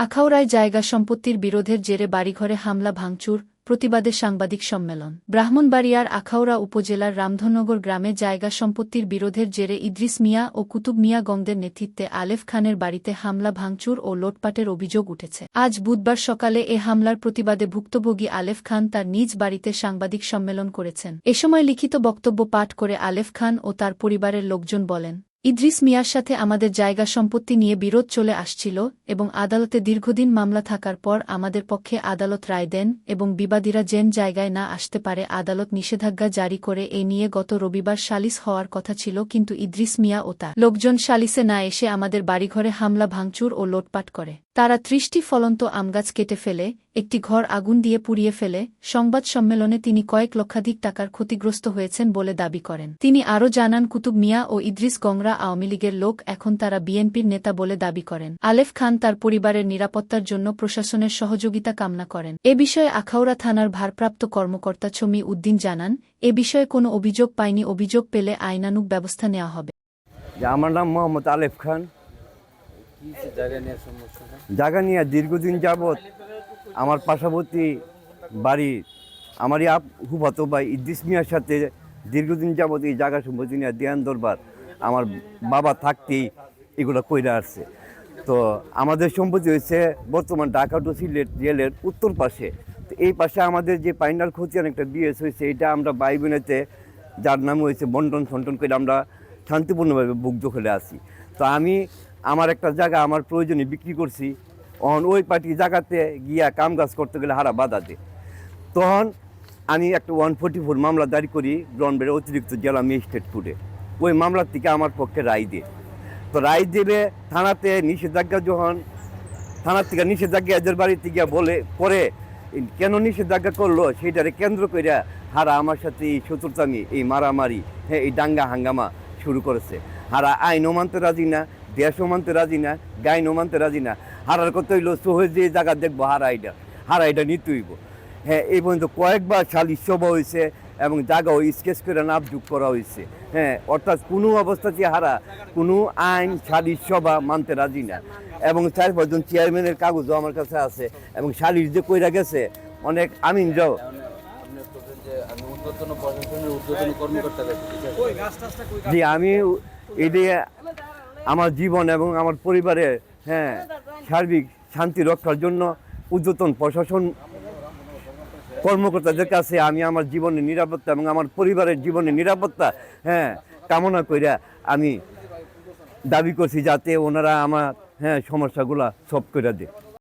আখাউড়ায় জায়গা সম্পত্তির বিরোধের জেরে বাড়িঘরে হামলা ভাঙচুর, প্রতিবাদে সাংবাদিক সম্মেলন। ব্রাহ্মণবাড়িয়ার আখাউড়া উপজেলার রামধনগর গ্রামে জায়গা সম্পত্তির বিরোধের জেরে ইদ্রিস মিয়া ও কুতুব মিয়া গংদের নেতৃত্বে আলেফ খানের বাড়িতে হামলা ভাঙচুর ও লোটপাটের অভিযোগ উঠেছে। আজ বুধবার সকালে এ হামলার প্রতিবাদে ভুক্তভোগী আলেফ খান তার নিজ বাড়িতে সাংবাদিক সম্মেলন করেছেন। এ সময় লিখিত বক্তব্য পাঠ করে আলেফ খান ও তার পরিবারের লোকজন বলেন, ইদ্রিস মিয়ার সাথে আমাদের জায়গা সম্পত্তি নিয়ে বিরোধ চলে আসছিল এবং আদালতে দীর্ঘদিন মামলা থাকার পর আমাদের পক্ষে আদালত রায় দেন এবং বিবাদীরা যেন জায়গায় না আসতে পারে আদালত নিষেধাজ্ঞা জারি করে এ নিয়ে গত রবিবার সালিস হওয়ার কথা ছিল, কিন্তু ইদ্রিস মিয়া ও তার লোকজন সালিসে না এসে আমাদের বাড়িঘরে হামলা ভাঙচুর ও লোটপাট করে। তারা ৩০টি ফলন্ত আমগাছ কেটে ফেলে, একটি ঘর আগুন দিয়ে পুড়িয়ে ফেলে। সংবাদ সম্মেলনে তিনি কয়েক লক্ষাধিক টাকার ক্ষতিগ্রস্ত হয়েছেন বলে দাবি করেন। তিনি আরও জানান, কুতুব মিয়া ও ইদ্রিস গংরা আওয়ামী লীগের লোক, এখন তারা বিএনপির নেতা বলে দাবি করেন। আলেফ খান তার পরিবারের নিরাপত্তার জন্য প্রশাসনের সহযোগিতা কামনা করেন। এ বিষয়ে আখাউড়া থানার ভারপ্রাপ্ত কর্মকর্তা ছমি উদ্দিন জানান, এ বিষয়ে কোনো অভিযোগ পায়নি, অভিযোগ পেলে আইনানুগ ব্যবস্থা নেওয়া হবে। আমার নাম মোহাম্মদ আলেফ খান। জায়গা নিয়ে দীর্ঘদিন যাবৎ আমার পার্শ্ববর্তী বাড়ি আমারই ফুফাতো ভাই ইদ্রিস মিয়ার সাথে দীর্ঘদিন যাবৎ এই জায়গা সম্পত্তি নিয়ে দেয়ান দরবার আমার বাবা থাকতেই এগুলো কইরা আসছে। তো আমাদের সম্পত্তি হয়েছে বর্তমান ঢাকা টু সিলেট রেলের উত্তর পাশে। তো এই পাশে আমাদের যে পাইনাল খতিয়ান একটা বিএস হয়েছে, এটা আমরা ভাই বোনেতে যার নাম হয়েছে বন্টন ফন্টন করে আমরা শান্তিপূর্ণভাবে বুক দখলে আসি। তো আমি আমার একটা জায়গা আমার প্রয়োজনে বিক্রি করছি, ওই পার্টি জায়গাতে গিয়া কাম কাজ করতে গেলে হারা বাধা দেয়। তখন আমি একটা 144 মামলা দাঁড়ি করি ব্রাহ্মণবাড়িয়া অতিরিক্ত জেলা ম্যাজিস্ট্রেট কোর্টে। ওই মামলার থেকে আমার পক্ষে রায় দেয়। তো রায় দেবে থানাতে নিষেধাজ্ঞা, যখন থানার থেকে নিষেধাজ্ঞা এদের বাড়িতে গিয়া বলে পরে কেন নিষেধাজ্ঞা করলো সেইটারে কেন্দ্র করে হারা আমার সাথে এই শত্রুতামি, এই মারামারি, হ্যাঁ, এই দাঙ্গা হাঙ্গামা শুরু করেছে। হারা আইনও মানতে রাজি না, দেশও মানতে রাজি না, গাইনও মানতে রাজি না। হারার কথা হইলো সহজ যে জায়গা দেখবো হারা এটা নিতে হইব। হ্যাঁ, এই পর্যন্ত কয়েকবার সালিস সভা হয়েছে এবং জায়গাও স্কেচ করে নাপযোগ করা হয়েছে। হ্যাঁ, অর্থাৎ কোনো অবস্থাতে হারা কোনো আইন সালিস সভা মানতে রাজি না। এবং 4-5 জন চেয়ারম্যানের কাগজও আমার কাছে আছে এবং সালিস যে কইরা গেছে অনেক আমিনরাও। জি, আমি এটি আমার জীবন এবং আমার পরিবারের, হ্যাঁ, সার্বিক শান্তি রক্ষার জন্য ঊর্ধ্বতন প্রশাসন কর্মকর্তাদের কাছে আমি আমার জীবনের নিরাপত্তা এবং আমার পরিবারের জীবনের নিরাপত্তা, হ্যাঁ, কামনা কইরা আমি দাবি করছি যাতে ওনারা আমার, হ্যাঁ, সমস্যাগুলা সলভ করে দেয়।